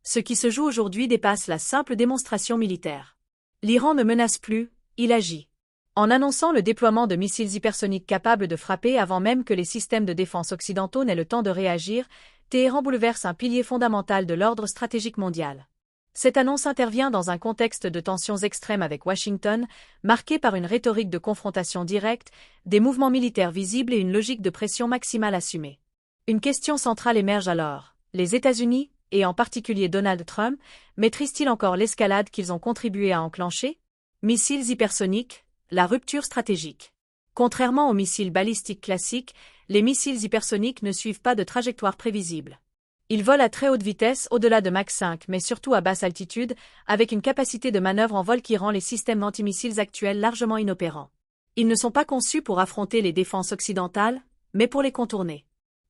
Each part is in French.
Ce qui se joue aujourd'hui dépasse la simple démonstration militaire. L'Iran ne menace plus, il agit. En annonçant le déploiement de missiles hypersoniques capables de frapper avant même que les systèmes de défense occidentaux n'aient le temps de réagir, Téhéran bouleverse un pilier fondamental de l'ordre stratégique mondial. Cette annonce intervient dans un contexte de tensions extrêmes avec Washington, marqué par une rhétorique de confrontation directe, des mouvements militaires visibles et une logique de pression maximale assumée. Une question centrale émerge alors. Les États-Unis, et en particulier Donald Trump, maîtrisent-ils encore l'escalade qu'ils ont contribué à enclencher? Missiles hypersoniques, la rupture stratégique. Contrairement aux missiles balistiques classiques, les missiles hypersoniques ne suivent pas de trajectoire prévisible. Ils volent à très haute vitesse au-delà de Mach 5 mais surtout à basse altitude, avec une capacité de manœuvre en vol qui rend les systèmes antimissiles actuels largement inopérants. Ils ne sont pas conçus pour affronter les défenses occidentales, mais pour les contourner.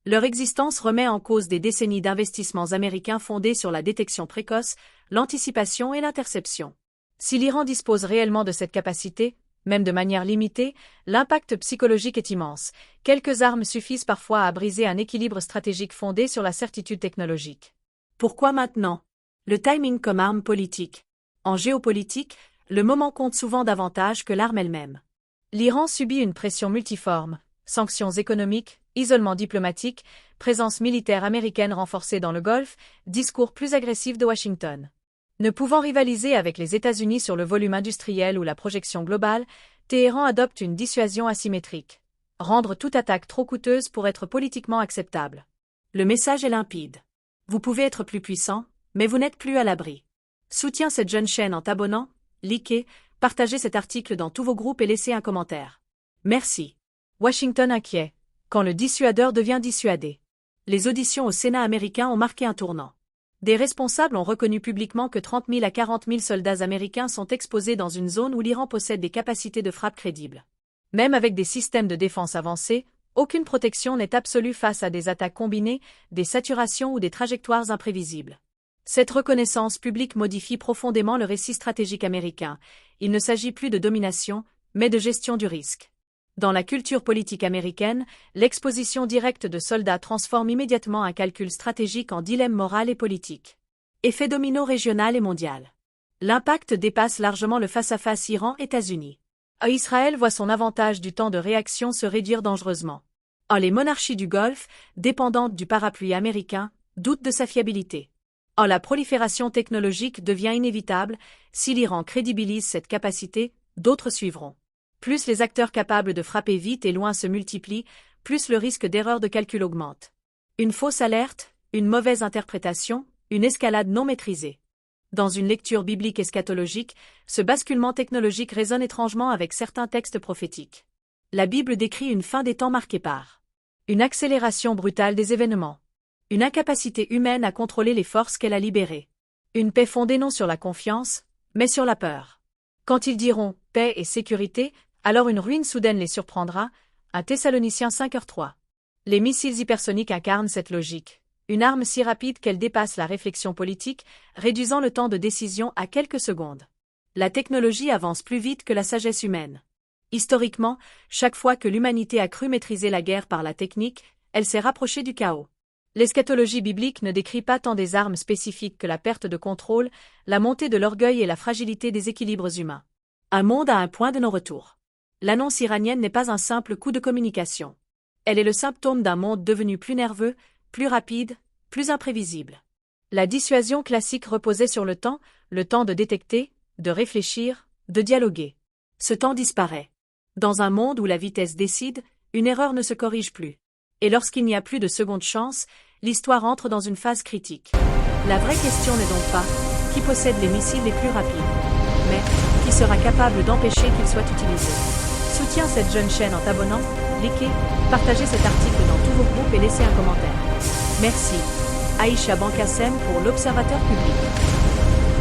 Leur existence remet en cause des décennies d'investissements américains fondés sur la détection précoce, l'anticipation et l'interception. Si l'Iran dispose réellement de cette capacité, même de manière limitée, l'impact psychologique est immense. Quelques armes suffisent parfois à briser un équilibre stratégique fondé sur la certitude technologique. Pourquoi maintenant? Le timing comme arme politique. En géopolitique, le moment compte souvent davantage que l'arme elle-même. L'Iran subit une pression multiforme, sanctions économiques, isolement diplomatique, présence militaire américaine renforcée dans le Golfe, discours plus agressif de Washington. Ne pouvant rivaliser avec les États-Unis sur le volume industriel ou la projection globale, Téhéran adopte une dissuasion asymétrique. Rendre toute attaque trop coûteuse pour être politiquement acceptable. Le message est limpide. Vous pouvez être plus puissant, mais vous n'êtes plus à l'abri. Soutiens cette jeune chaîne en t'abonnant, likez, partagez cet article dans tous vos groupes et laissez un commentaire. Merci. Washington inquiet. Quand le dissuadeur devient dissuadé. Les auditions au Sénat américain ont marqué un tournant. Des responsables ont reconnu publiquement que 30 000 à 40 000 soldats américains sont exposés dans une zone où l'Iran possède des capacités de frappe crédibles. Même avec des systèmes de défense avancés, aucune protection n'est absolue face à des attaques combinées, des saturations ou des trajectoires imprévisibles. Cette reconnaissance publique modifie profondément le récit stratégique américain. Il ne s'agit plus de domination, mais de gestion du risque. Dans la culture politique américaine, l'exposition directe de soldats transforme immédiatement un calcul stratégique en dilemme moral et politique. Effet domino régional et mondial. L'impact dépasse largement le face-à-face Iran-États-Unis. Israël voit son avantage du temps de réaction se réduire dangereusement. Les monarchies du Golfe, dépendantes du parapluie américain, doutent de sa fiabilité. La prolifération technologique devient inévitable. Si l'Iran crédibilise cette capacité, d'autres suivront. Plus les acteurs capables de frapper vite et loin se multiplient, plus le risque d'erreur de calcul augmente. Une fausse alerte, une mauvaise interprétation, une escalade non maîtrisée. Dans une lecture biblique eschatologique, ce basculement technologique résonne étrangement avec certains textes prophétiques. La Bible décrit une fin des temps marquée par une accélération brutale des événements, une incapacité humaine à contrôler les forces qu'elle a libérées, une paix fondée non sur la confiance, mais sur la peur. Quand ils diront « paix et sécurité », alors une ruine soudaine les surprendra, 1 Thessaloniciens 5h3. Les missiles hypersoniques incarnent cette logique. Une arme si rapide qu'elle dépasse la réflexion politique, réduisant le temps de décision à quelques secondes. La technologie avance plus vite que la sagesse humaine. Historiquement, chaque fois que l'humanité a cru maîtriser la guerre par la technique, elle s'est rapprochée du chaos. L'eschatologie biblique ne décrit pas tant des armes spécifiques que la perte de contrôle, la montée de l'orgueil et la fragilité des équilibres humains. Un monde à un point de non-retour. L'annonce iranienne n'est pas un simple coup de communication. Elle est le symptôme d'un monde devenu plus nerveux, plus rapide, plus imprévisible. La dissuasion classique reposait sur le temps de détecter, de réfléchir, de dialoguer. Ce temps disparaît. Dans un monde où la vitesse décide, une erreur ne se corrige plus. Et lorsqu'il n'y a plus de seconde chance, l'histoire entre dans une phase critique. La vraie question n'est donc pas qui possède les missiles les plus rapides, mais qui sera capable d'empêcher qu'ils soient utilisés. Soutiens cette jeune chaîne en t'abonnant, likez, partagez cet article dans tous vos groupes et laissez un commentaire. Merci. Aïcha Bankassem pour l'Observateur public.